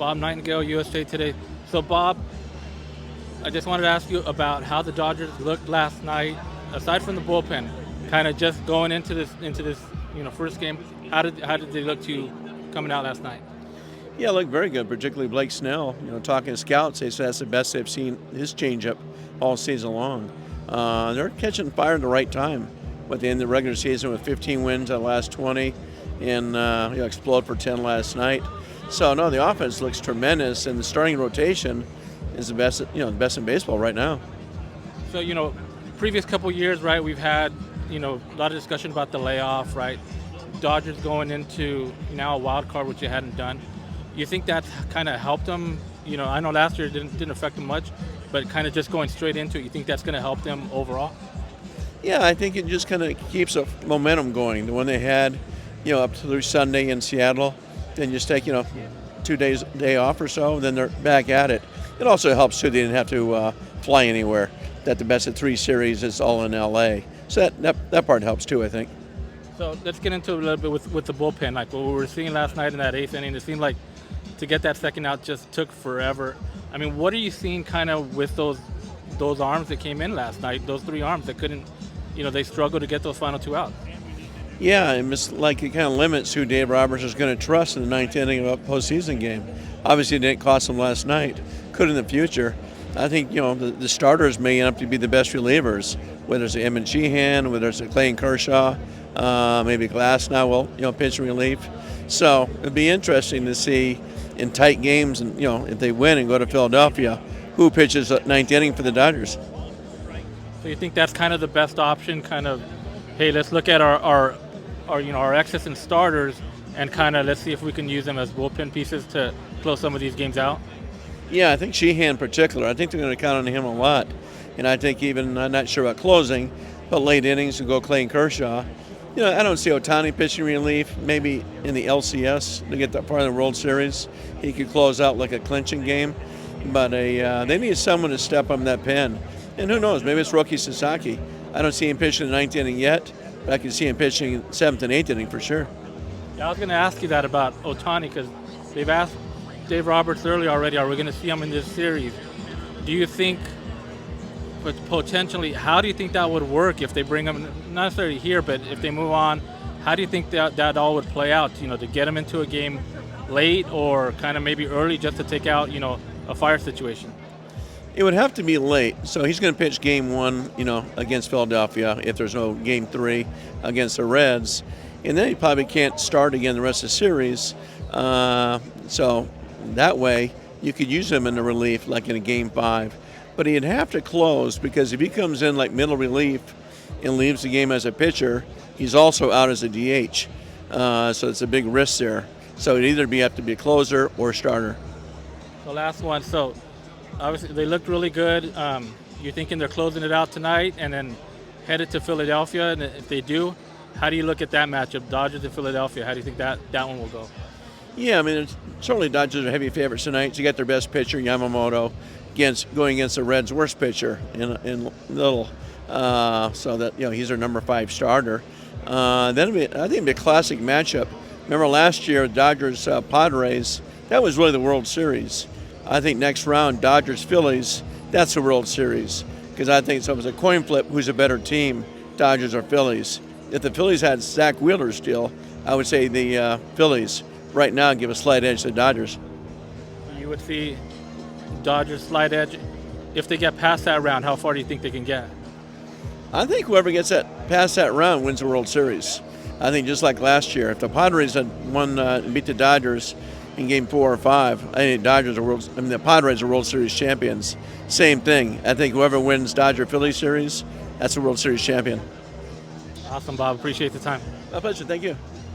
Bob Nightengale, USA Today. So, Bob, I just wanted to ask you about how the Dodgers looked last night, aside from the bullpen, kind of just going into this first game. How did they look to you coming out last night? Yeah, looked very good, particularly Blake Snell. Talking to scouts, they said that's the best they've seen his changeup all season long. They're catching fire at the right time. At the end of the regular season with 15 wins out of the last 20, and explode for 10 last night. So no, the offense looks tremendous, and the starting rotation is the best, the best in baseball right now. So previous couple years, right? We've had a lot of discussion about the layoff, right? Dodgers going into now a wild card, which you hadn't done. You think that's kind of helped them? I know last year it didn't affect them much, but kind of just going straight into it, you think that's going to help them overall? Yeah, I think it just kind of keeps the momentum going. The one they had, up through Sunday in Seattle, then just take 2 days day off or so, and then they're back at it. It also helps too; they didn't have to fly anywhere. That the best of 3 series is all in LA, so that part helps too, I think. So let's get into a little bit with the bullpen. Like what we were seeing last night in that 8th inning, it seemed like to get that second out just took forever. I mean, what are you seeing kind of with those arms that came in last night? Those 3 arms that couldn't, they struggled to get those final 2 outs. Yeah, it's like it kind of limits who Dave Roberts is going to trust in the 9th inning of a postseason game. Obviously, it didn't cost him last night. Could in the future. I think the starters may end up to be the best relievers, whether it's Evan Sheehan, whether it's Clayton Kershaw, maybe Glass now will pitch relief. So it'd be interesting to see in tight games, and if they win and go to Philadelphia, who pitches 9th inning for the Dodgers. So you think that's kind of the best option? Kind of, hey, let's look at our excess in starters, and kind of let's see if we can use them as bullpen pieces to close some of these games out. Yeah, I think Sheehan in particular. I think they're going to count on him a lot, and I think even I'm not sure about closing, but late innings to go Clayton Kershaw. I don't see Ohtani pitching relief. Maybe in the LCS to get that far in the World Series, he could close out like a clinching game. But they need someone to step up that pen. And who knows? Maybe it's Roki Sasaki. I don't see him pitching in the 9th inning yet, but I can see him pitching in 7th and 8th inning for sure. Yeah, I was going to ask you that about Ohtani because they've asked Dave Roberts earlier already, are we going to see him in this series? Do you think, potentially, how do you think that would work if they bring him, not necessarily here, but if they move on, how do you think that all would play out, to get him into a game late or kind of maybe early just to take out, a fire situation? It would have to be late. So he's going to pitch game 1, against Philadelphia if there's no game 3 against the Reds. And then he probably can't start again the rest of the series. So that way you could use him in the relief like in a game 5. But he'd have to close because if he comes in like middle relief and leaves the game as a pitcher, he's also out as a DH. So it's a big risk there. So it'd either have to be a closer or a starter. The last one. So obviously they looked really good. You're thinking they're closing it out tonight and then headed to Philadelphia. And if they do, how do you look at that matchup, Dodgers and Philadelphia? How do you think that one will go? Yeah, I mean, certainly Dodgers are heavy favorites tonight. So you got their best pitcher, Yamamoto, going against the Reds' worst pitcher in Little. So that he's their number 5 starter. Then I think it'd be a classic matchup. Remember last year, Dodgers Padres. That was really the World Series. I think next round, Dodgers Phillies. That's the World Series because I think so. It was a coin flip. Who's a better team, Dodgers or Phillies? If the Phillies had Zach Wheeler still, I would say the Phillies. Right now, give a slight edge to the Dodgers. You would see Dodgers slight edge. If they get past that round, how far do you think they can get? I think whoever gets past that round wins the World Series. I think just like last year, if the Padres had beat the Dodgers in Game 4 or 5, I think the Padres are World Series champions. Same thing. I think whoever wins Dodger-Philly series, that's the World Series champion. Awesome, Bob. Appreciate the time. My pleasure. Thank you.